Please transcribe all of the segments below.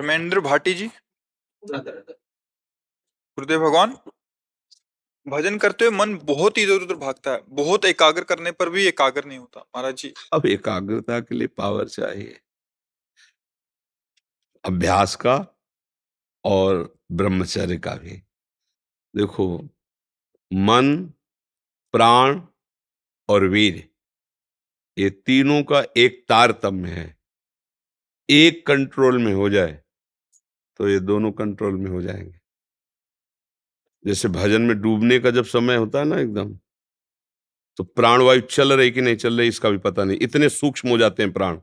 महेंद्र भाटी जी, गुरुदेव भगवान। भजन करते हुए मन बहुत इधर उधर भागता है, बहुत एकाग्र करने पर भी एकाग्र नहीं होता महाराज जी। अब एकाग्रता के लिए पावर चाहिए, अभ्यास का और ब्रह्मचर्य का भी। देखो, मन, प्राण और वीर, ये तीनों का एक तारतम्य है। एक कंट्रोल में हो जाए तो ये दोनों कंट्रोल में हो जाएंगे। जैसे भजन में डूबने का जब समय होता है ना एकदम, तो प्राणवायु चल रही कि नहीं चल रही इसका भी पता नहीं, इतने सूक्ष्म हो जाते हैं प्राण।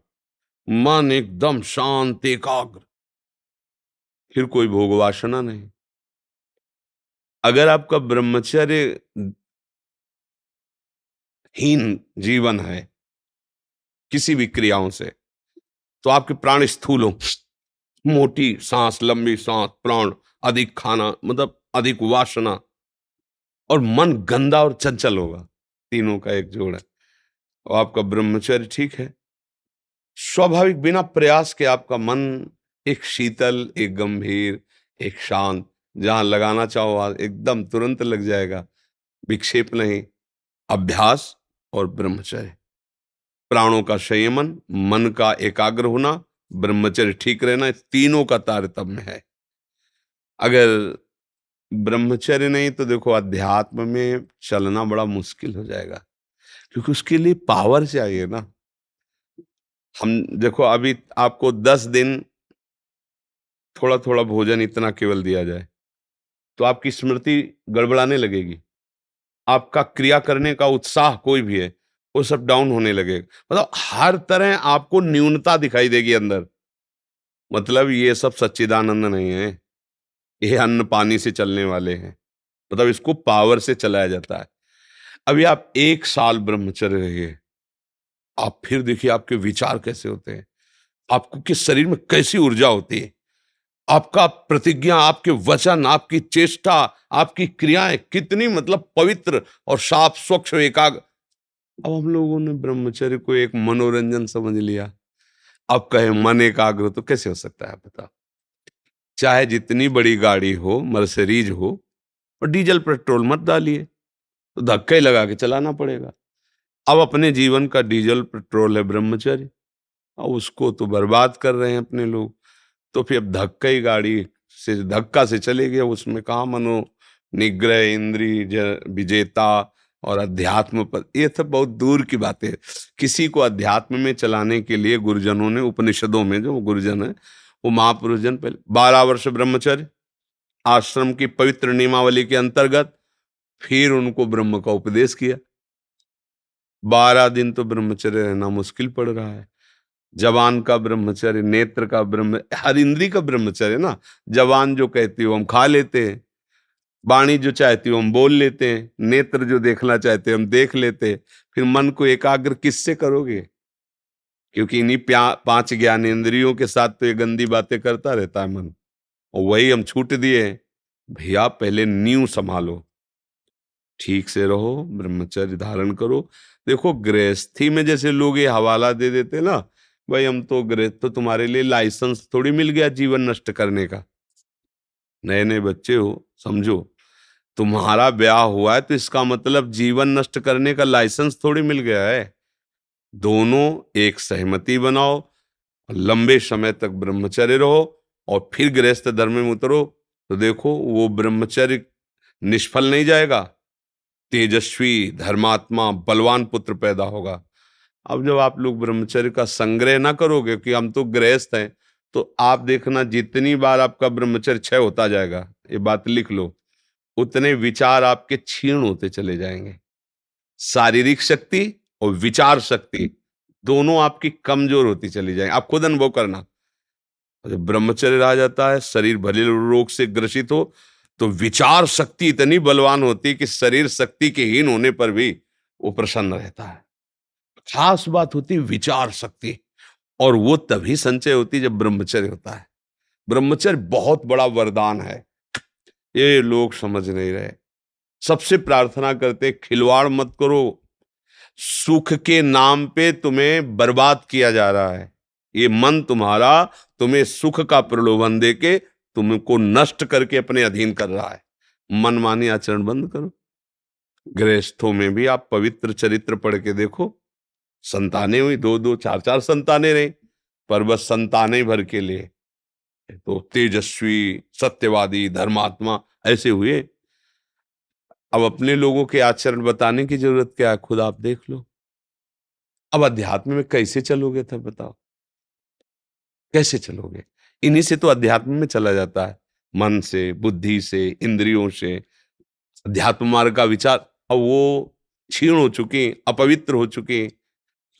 मन एकदम शांत एकाग्र, फिर कोई भोग वासना नहीं। अगर आपका ब्रह्मचर्य हीन जीवन है किसी भी क्रियाओं से, तो आपके प्राण स्थूल हो, मोटी सांस, लंबी सांस, प्राण अधिक खाना, मतलब अधिक वासना, और मन गंदा और चंचल होगा। तीनों का एक जोड़ है। और आपका ब्रह्मचर्य ठीक है, स्वाभाविक बिना प्रयास के आपका मन एक शीतल, एक गंभीर, एक शांत, जहां लगाना चाहो एकदम तुरंत लग जाएगा, विक्षेप नहीं। अभ्यास और ब्रह्मचर्य, प्राणों का संयमन, मन का एकाग्र होना, ब्रह्मचर्य ठीक रहना, इस तीनों का तारतम्य है। अगर ब्रह्मचर्य नहीं तो देखो अध्यात्म में चलना बड़ा मुश्किल हो जाएगा, क्योंकि उसके लिए पावर चाहिए ना। हम देखो, अभी आपको 10 दिन थोड़ा थोड़ा भोजन इतना केवल दिया जाए तो आपकी स्मृति गड़बड़ाने लगेगी, आपका क्रिया करने का उत्साह कोई भी है वो सब डाउन होने लगेगा। मतलब हर तरह आपको न्यूनता दिखाई देगी अंदर। मतलब ये सब सच्चिदानंद नहीं है, ये अन्न पानी से चलने वाले हैं। मतलब इसको पावर से चलाया जाता है। अभी आप 1 साल ब्रह्मचर्य रहिए, आप फिर देखिए आपके विचार कैसे होते हैं, आपको के शरीर में कैसी ऊर्जा होती है, आपका प्रतिज्ञा, आपके वचन, आपकी चेष्टा, आपकी क्रियाएं कितनी मतलब पवित्र और साफ स्वच्छ एकाग्र। अब हम लोगों ने ब्रह्मचर्य को एक मनोरंजन समझ लिया। अब कहे मन एकाग्र तो कैसे हो सकता है बताओ। चाहे जितनी बड़ी गाड़ी हो, मर्सिडीज हो, और डीजल पेट्रोल मत डालिए तो धक्के लगा के चलाना पड़ेगा। अब अपने जीवन का डीजल पेट्रोल है ब्रह्मचर्य, और उसको तो बर्बाद कर रहे हैं अपने लोग। तो फिर अब धक्का ही गाड़ी से धक्का से चले गए, उसमें कहाँ मनो निग्रह, इंद्रिय विजेता और अध्यात्म पर, ये सब बहुत दूर की बातें है। किसी को अध्यात्म में चलाने के लिए गुरुजनों ने, उपनिषदों में जो गुरुजन है वो महापुरुष जन, पहले 12 वर्ष ब्रह्मचर्य आश्रम की पवित्र नियमावली के अंतर्गत, फिर उनको ब्रह्म का उपदेश किया। 12 दिन तो ब्रह्मचर्य रहना मुश्किल पड़ रहा है। जवान का ब्रह्मचर्य, नेत्र का ब्रह्म, हर इंद्री का ब्रह्मचर्य ना। जवान जो कहती हो हम खा लेते हैं, वाणी जो चाहती हो हम बोल लेते हैं, नेत्र जो देखना चाहते हैं हम देख लेते हैं। फिर मन को एकाग्र किससे करोगे? क्योंकि इन्हीं 5 ज्ञानेंद्रियों के साथ तो ये गंदी बातें करता रहता है मन, और वही हम छूट दिए। भैया पहले नींव संभालो, ठीक से रहो, ब्रह्मचर्य धारण करो। देखो गृहस्थी में जैसे लोग ये हवाला दे देते ना, भाई हम तो गृहस्थ, तो तुम्हारे लिए लाइसेंस थोड़ी मिल गया जीवन नष्ट करने का। नए नए बच्चे हो, समझो, तुम्हारा ब्याह हुआ है तो इसका मतलब जीवन नष्ट करने का लाइसेंस थोड़ी मिल गया है। दोनों एक सहमति बनाओ, लंबे समय तक ब्रह्मचर्य रहो, और फिर गृहस्थ धर्म में उतरो, तो देखो वो ब्रह्मचर्य निष्फल नहीं जाएगा। तेजस्वी, धर्मात्मा, बलवान पुत्र पैदा होगा। अब जब आप लोग ब्रह्मचर्य का संग्रह ना करोगे कि हम तो गृहस्थ हैं, तो आप देखना जितनी बार आपका ब्रह्मचर्य क्षय होता जाएगा, ये बात लिख लो, उतने विचार आपके क्षीण होते चले जाएंगे। शारीरिक शक्ति और विचार शक्ति दोनों आपकी कमजोर होती चली जाएंगी। आप खुद अनुभव करना, जब ब्रह्मचर्य रह जाता है, शरीर भले रोग से ग्रसित हो, तो विचार शक्ति इतनी बलवान होती है कि शरीर शक्ति के हीन होने पर भी वो प्रसन्न रहता है। खास बात होती है विचार शक्ति, और वो तभी संचय होती है जब ब्रह्मचर्य होता है। ब्रह्मचर्य बहुत बड़ा वरदान है, ये लोग समझ नहीं रहे। सबसे प्रार्थना करते खिलवाड़ मत करो, सुख के नाम पे तुम्हें बर्बाद किया जा रहा है। ये मन तुम्हारा तुम्हें सुख का प्रलोभन देके तुमको नष्ट करके अपने अधीन कर रहा है। मनमानी आचरण बंद करो। गृहस्थों में भी आप पवित्र चरित्र पढ़ के देखो, संतानें हुई, दो दो चार चार संतानें रही, पर बस संतानें भर के लिए तो तेजस्वी, सत्यवादी, धर्मात्मा ऐसे हुए। अब अपने लोगों के आचरण बताने की जरूरत क्या है, खुद आप देख लो। अब अध्यात्म में कैसे चलोगे तब बताओ, कैसे चलोगे? इन्हीं से तो अध्यात्म में चला जाता है, मन से, बुद्धि से, इंद्रियों से। अध्यात्म मार्ग का विचार अब वो क्षीण हो चुके, अपवित्र हो चुके,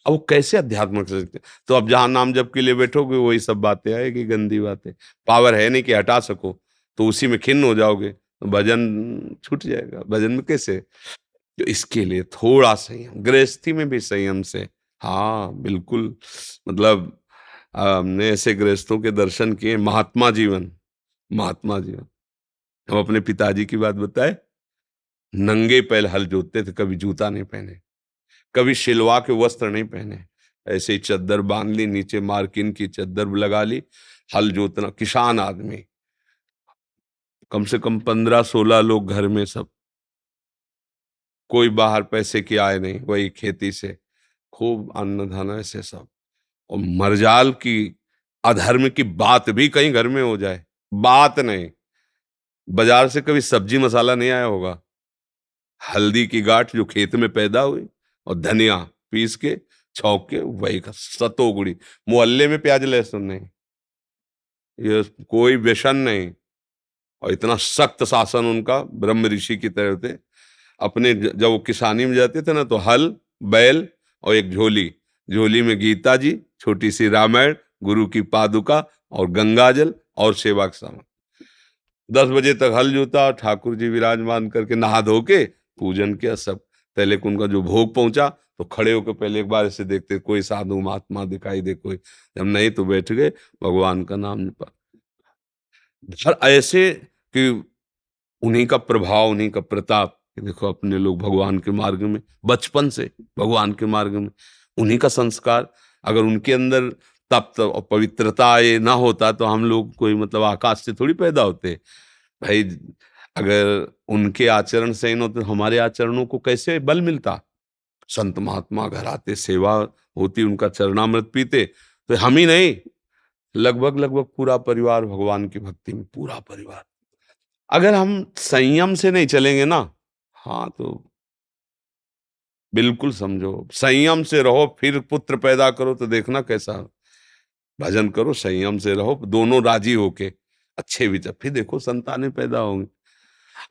अब वो कैसे अध्यात्म कर सकते? तो अब जहां नाम जप के लिए बैठोगे वही सब बातें आएगी, गंदी बातें। पावर है नहीं कि हटा सको, तो उसी में खिन्न हो जाओगे, तो भजन छूट जाएगा। भजन में कैसे? तो इसके लिए थोड़ा संयम, गृहस्थी में भी संयम से। हाँ बिल्कुल, मतलब हमने ऐसे गृहस्थों के दर्शन किए, महात्मा जीवन, महात्मा जीवन। हम अपने पिताजी की बात बताए, नंगे पैर हल जोतते थे, कभी जूता नहीं पहने, कभी शिलवा के वस्त्र नहीं पहने, ऐसे ही चद्दर बांध ली, नीचे मार्किन की चद्दर लगा ली, हल जोतना। किसान आदमी, कम से कम 15-16 लोग घर में, सब कोई बाहर पैसे की आय नहीं, वही खेती से खूब अन्न धन ऐसे सब। और मर्जाल की अधर्म की बात भी कहीं घर में हो जाए, बात नहीं, बाजार से कभी सब्जी मसाला नहीं आया होगा, हल्दी की गांठ जो खेत में पैदा हुई और धनिया पीस के छौंक के वही का सतोगुड़ी। मोहल्ले में प्याज लहसुन नहीं, ये कोई व्यसन नहीं। और इतना सख्त शासन उनका, ब्रह्म ऋषि की तरह थे। अपने जब वो किसानी में जाते थे ना, तो हल, बैल और एक झोली, झोली में गीता जी, छोटी सी रामायण, गुरु की पादुका और गंगा जल और सेवा का सामान। 10 बजे तक हल जोता, ठाकुर जी विराजमान करके नहा धो के पूजन किया सब। पहले उनका जो भोग पहुंचा तो खड़े होकर पहले एक बार ऐसे देखते कोई साधु महात्मा दिखाई दे कोई, जब नहीं तो बैठ गए, भगवान का नाम जपा। और ऐसे कि उन्हीं का प्रभाव, उन्हीं का प्रताप, कि देखो अपने लोग भगवान के मार्ग में, बचपन से भगवान के मार्ग में, उन्हीं का संस्कार। अगर उनके अंदर तप और पवित्रता ये ना होता तो हम लोग कोई मतलब आकाश से थोड़ी पैदा होते भाई। अगर उनके आचरण सही न होते तो हमारे आचरणों को कैसे बल मिलता? संत महात्मा घर आते, सेवा होती, उनका चरणामृत पीते, तो हम ही नहीं, लगभग लगभग पूरा परिवार भगवान की भक्ति में, पूरा परिवार। अगर हम संयम से नहीं चलेंगे ना, हाँ तो बिल्कुल समझो, संयम से रहो, फिर पुत्र पैदा करो तो देखना कैसा। भजन करो, संयम से रहो, दोनों राजी होके अच्छे विचार, फिर देखो संतानें पैदा होंगी।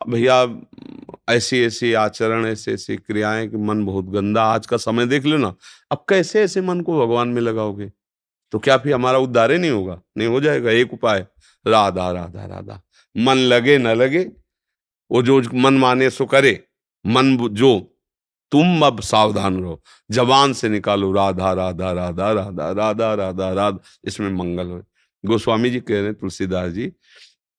अब भैया ऐसी ऐसी आचरण, ऐसी ऐसी क्रियाएं कि मन बहुत गंदा, आज का समय देख लो ना। अब कैसे ऐसे मन को भगवान में लगाओगे? तो क्या फिर हमारा उद्धार ही नहीं होगा? नहीं, हो जाएगा। एक उपाय, राधा राधा राधा, मन लगे न लगे, वो जो मन माने सो करे, मन जो, तुम अब सावधान रहो, जबान से निकालो राधा राधा राधा राधा राधा राधा राधा, इसमें मंगल हो। गोस्वामी जी कह रहे हैं, तुलसीदास जी,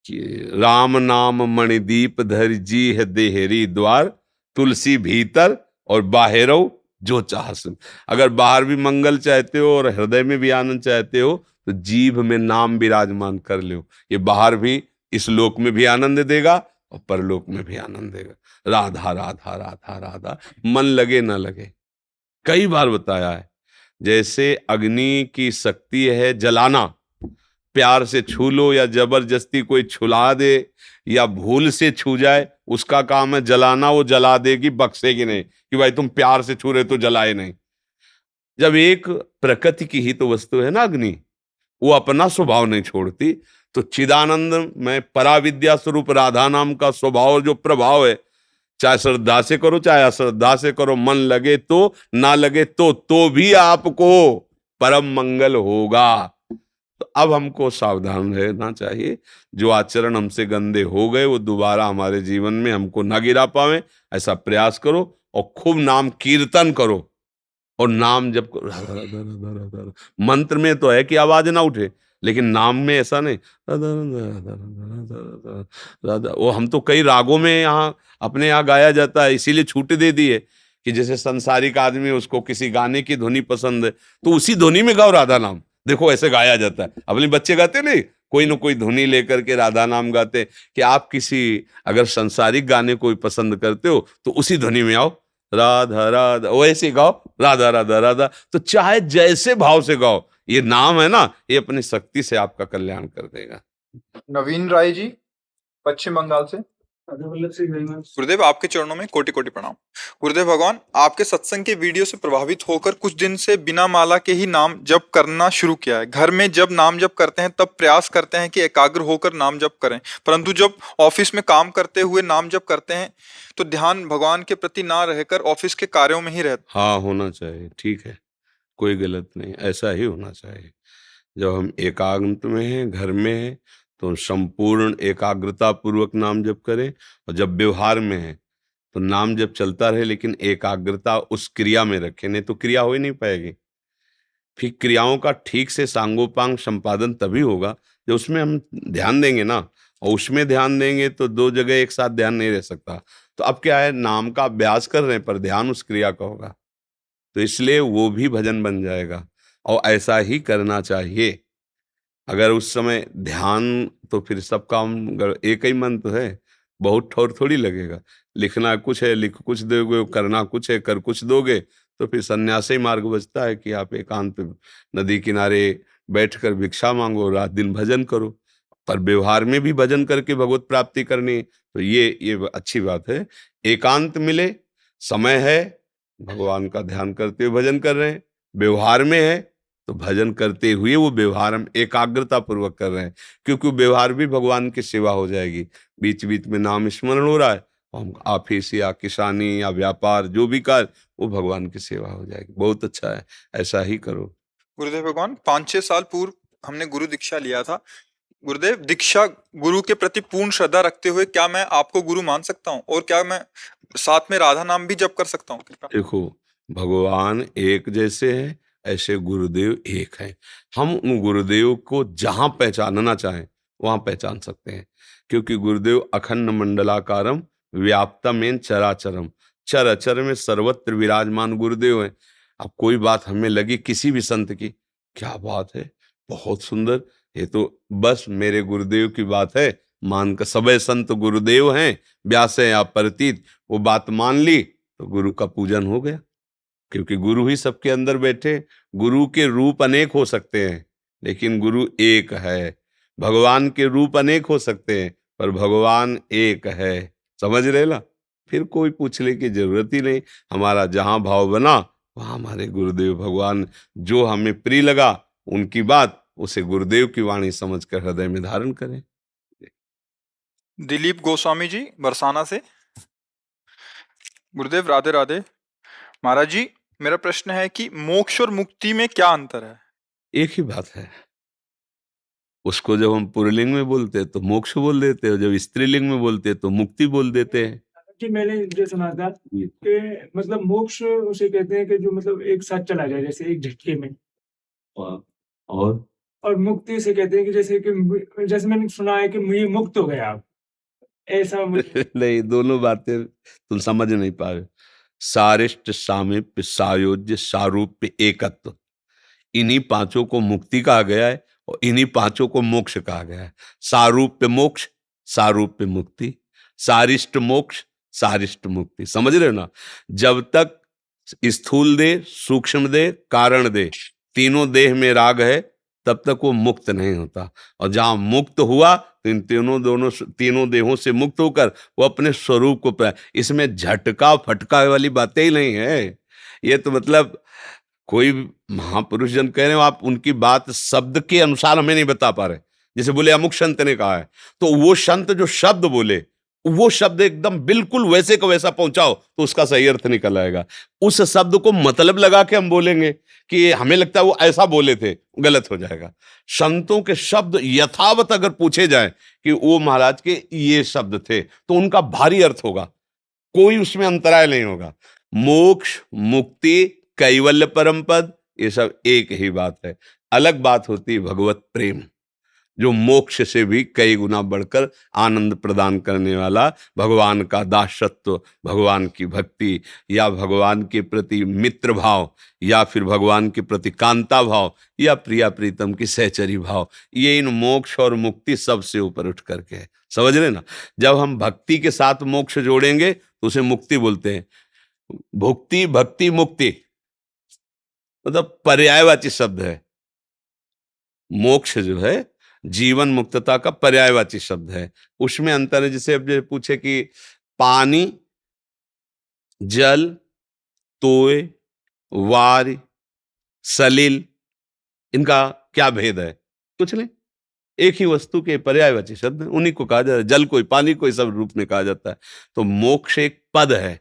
कि राम नाम मणिदीप धर जी है देहरी द्वार, तुलसी भीतर और बाहरो जो चाह सुन। अगर बाहर भी मंगल चाहते हो और हृदय में भी आनंद चाहते हो तो जीभ में नाम विराजमान कर लो, ये बाहर भी, इस लोक में भी आनंद देगा और परलोक में भी आनंद देगा। राधा राधा राधा राधा, मन लगे ना लगे, कई बार बताया है। जैसे अग्नि की शक्ति है जलाना, प्यार से छू लो या जबरदस्ती कोई छुला दे या भूल से छू जाए, उसका काम है जलाना, वो जला देगी, बख्शेगी नहीं कि भाई तुम प्यार से छू रहे तो जलाए नहीं। जब एक प्रकृति की ही तो वस्तु है ना अग्नि, वो अपना स्वभाव नहीं छोड़ती, तो चिदानंद में पराविद्या स्वरूप राधा नाम का स्वभाव जो प्रभाव है, चाहे श्रद्धा से करो चाहे अश्रद्धा से करो, मन लगे तो ना लगे तो भी आपको परम मंगल होगा। तो अब हमको सावधान रहना चाहिए, जो आचरण हमसे गंदे हो गए वो दोबारा हमारे जीवन में हमको ना गिरा पावे, ऐसा प्रयास करो। और खूब नाम कीर्तन करो और नाम जब करो, राधा राधा राधा राधा राधा। मंत्र में तो है कि आवाज ना उठे, लेकिन नाम में ऐसा नहीं, राधा राधा राधा राधा राधा राधा राधा। वो हम तो कई रागों में यहाँ अपने यहाँ गाया जाता है, इसीलिए छूट दे दी है कि जैसे संसारिक आदमी, उसको किसी गाने की धुनी पसंद है तो उसी धुनी में गाओ राधा नाम, देखो ऐसे गाया जाता है, अपने बच्चे गाते नहीं, कोई ना कोई धुनी लेकर के राधा नाम गाते। कि आप किसी अगर सांसारिक गाने कोई पसंद करते हो तो उसी ध्वनि में आओ, राधा राधा वैसे गाओ, राधा राधा राधा। तो चाहे जैसे भाव से गाओ, ये नाम है ना, ये अपनी शक्ति से आपका कल्याण कर देगा। नवीन राय जी, पश्चिम बंगाल से। गुरुदेव आपके चरणों में कोटि कोटि प्रणाम। गुरुदेव भगवान, आपके सत्संग के वीडियो से प्रभावित होकर कुछ दिन से बिना माला के ही नाम जप करना शुरू किया है। घर में जब नाम जप करते हैं तब प्रयास करते हैं कि एकाग्र होकर नाम जप करें, परंतु जब ऑफिस में काम करते हुए नाम जप करते हैं तो ध्यान भगवान के प्रति ना रहकर ऑफिस के कार्यों में ही रहता। हाँ, होना चाहिए, ठीक है, कोई गलत नहीं, ऐसा ही होना चाहिए। जब हम एकांत में हैं, घर में हैं, तो संपूर्ण एकाग्रता पूर्वक नाम जप करें। और जब व्यवहार में है तो नाम जप चलता रहे, लेकिन एकाग्रता उस क्रिया में रखें, नहीं तो क्रिया हो ही नहीं पाएगी। फिर क्रियाओं का ठीक से सांगोपांग संपादन तभी होगा जब उसमें हम ध्यान देंगे ना। और उसमें ध्यान देंगे तो दो जगह एक साथ ध्यान नहीं रह सकता। तो अब क्या है, नाम का अभ्यास कर रहे हैं पर ध्यान उस क्रिया का होगा, तो इसलिए वो भी भजन बन जाएगा। और ऐसा ही करना चाहिए। अगर उस समय ध्यान, तो फिर सब काम एक ही मन तो है, बहुत ठौर थोड़ी लगेगा। लिखना कुछ है, लिख कुछ दोगे, करना कुछ है, कर कुछ दोगे। तो फिर सन्यासी मार्ग बचता है कि आप एकांत नदी किनारे बैठकर भिक्षा मांगो, रात दिन भजन करो। पर व्यवहार में भी भजन करके भगवत प्राप्ति करनी, तो ये अच्छी बात है। एकांत मिले, समय है, भगवान का ध्यान करते हुए भजन कर रहे हैं। व्यवहार में है तो भजन करते हुए वो व्यवहार हम एकाग्रता पूर्वक कर रहे हैं, क्योंकि व्यवहार भी भगवान की सेवा हो जाएगी। बीच बीच में नाम स्मरण हो रहा है, और हम ऑफिस या किसानी या व्यापार जो भी कार्य, वो भगवान की सेवा हो जाएगी। बहुत अच्छा है, ऐसा ही करो। गुरुदेव भगवान, 5-6 साल पूर्व हमने गुरु दीक्षा लिया था। गुरुदेव, दीक्षा गुरु के प्रति पूर्ण श्रद्धा रखते हुए क्या मैं आपको गुरु मान सकता हूँ, और क्या मैं साथ में राधा नाम भी जप कर सकता हूँ? देखो, भगवान एक जैसे हैं, ऐसे गुरुदेव एक हैं। हम उन गुरुदेव को जहां पहचानना चाहें वहां पहचान सकते हैं, क्योंकि गुरुदेव अखंड मंडलाकारम व्याप्तमेन चराचरम, चर अचर में सर्वत्र विराजमान गुरुदेव हैं। अब कोई बात हमें लगी किसी भी संत की, क्या बात है, बहुत सुंदर, ये तो बस मेरे गुरुदेव की बात है, मान कर सबे संत गुरुदेव हैं, व्यास है या परतीत, वो बात मान ली तो गुरु का पूजन हो गया। क्योंकि गुरु ही सबके अंदर बैठे। गुरु के रूप अनेक हो सकते हैं, लेकिन गुरु एक है। भगवान के रूप अनेक हो सकते हैं, पर भगवान एक है। समझ रहे ना? फिर कोई पूछने की जरूरत ही नहीं। हमारा जहां भाव बना वहां हमारे गुरुदेव भगवान, जो हमें प्रिय लगा उनकी बात, उसे गुरुदेव की वाणी समझकर हृदय में धारण करें। दिलीप गोस्वामी जी, बरसाना से। गुरुदेव राधे राधे। महाराज जी, मेरा प्रश्न है कि मोक्ष और मुक्ति में क्या अंतर है? एक ही बात है। उसको जब हम पुल्लिंग में बोलते हैं तो मोक्ष बोल देते हैं, जब स्त्रीलिंग में बोलते हैं तो मुक्ति बोल देते हैं। कि मैंने ये सुना था कि मतलब मोक्ष उसे कहते हैं कि जो मतलब एक साथ चला जाए, जैसे एक झटके में। और मुक्ति से कहते हैं कि जैसे मैंने सुना है कि ये मुक्त हो गया आप, ऐसा मुझे नहीं, दोनों बातें तुम समझ नहीं पा रहे। सारिष्ट, सामीप्य, सायोज्य, सारूप्य, एकत्व, इन्हीं पांचों को मुक्ति कहा गया है, और इन्हीं पांचों को मोक्ष कहा गया है। सारूप्य मोक्ष, सारूप्य मुक्ति, सारिष्ट मोक्ष, सारिष्ट मुक्ति। समझ रहे हो ना? जब तक स्थूल देह, सूक्ष्म देह, कारण देह, तीनों देह में राग है, तब तक वो मुक्त नहीं होता। और जहां मुक्त हुआ तो इन तीनों देहों से मुक्त होकर वो अपने स्वरूप को पाए। इसमें झटका फटका वाली बातें ही नहीं है। ये तो मतलब कोई महापुरुष जन कह रहे हो, आप उनकी बात शब्द के अनुसार हमें नहीं बता पा रहे। जैसे बोले अमुक संत ने कहा है, तो वो संत जो शब्द बोले, वो शब्द एकदम बिल्कुल वैसे का वैसा पहुंचाओ तो उसका सही अर्थ निकल आएगा। उस शब्द को मतलब लगा के हम बोलेंगे कि हमें लगता है वो ऐसा बोले थे, गलत हो जाएगा। संतों के शब्द यथावत अगर पूछे जाए कि वो महाराज के ये शब्द थे, तो उनका भारी अर्थ होगा, कोई उसमें अंतराय नहीं होगा। मोक्ष, मुक्ति, कैवल्य परम पद, ये सब एक ही बात है। अलग बात होती है भगवत प्रेम। जो मोक्ष से भी कई गुना बढ़कर आनंद प्रदान करने वाला भगवान का दासत्व, भगवान की भक्ति, या भगवान के प्रति मित्र भाव, या फिर भगवान के प्रति कांता भाव, या प्रिया प्रीतम की सहचरी भाव, ये इन मोक्ष और मुक्ति सबसे ऊपर उठ करके है। समझ रहे ना? जब हम भक्ति के साथ मोक्ष जोड़ेंगे तो उसे मुक्ति बोलते हैं। भुक्ति, भक्ति, मुक्ति मतलब पर्यायवाची शब्द है। मोक्ष जो है जीवन मुक्तता का पर्यायवाची शब्द है। उसमें अंतर है। जैसे अब पूछे कि पानी, जल, तोय, वार, सलिल, इनका क्या भेद है? कुछ नहीं, एक ही वस्तु के पर्यायवाची शब्द, उन्हीं को कहा जाता है। जल कोई, पानी कोई, सब रूप में कहा जाता है। तो मोक्ष एक पद है,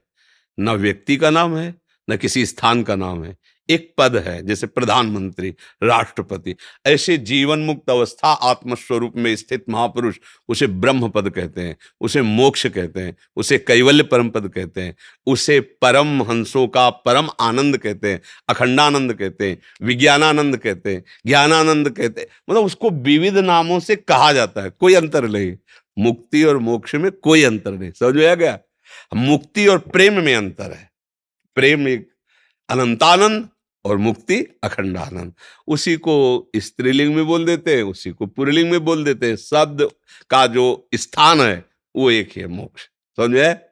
न व्यक्ति का नाम है, न किसी स्थान का नाम है, एक पद है। जैसे प्रधानमंत्री, राष्ट्रपति, ऐसे जीवन मुक्त अवस्था आत्मस्वरूप में स्थित महापुरुष, उसे ब्रह्म पद कहते हैं, उसे मोक्ष कहते हैं, उसे कैवल्य परम पद कहते हैं, उसे परम हंसों का परम आनंद कहते हैं, अखंडानंद कहते हैं, विज्ञानानंद कहते हैं, ज्ञानानंद कहते हैं। मतलब उसको विविध नामों से कहा जाता है, कोई अंतर नहीं। मुक्ति और मोक्ष में कोई अंतर नहीं। समझ में आ गया? मुक्ति और प्रेम में अंतर है। प्रेम एक अनंतानंद और मुक्ति अखंडानंद। उसी को स्त्रीलिंग में बोल देते हैं, उसी को पुल्लिंग में बोल देते हैं। शब्द का जो स्थान है वो एक ही है, मोक्ष। समझ में?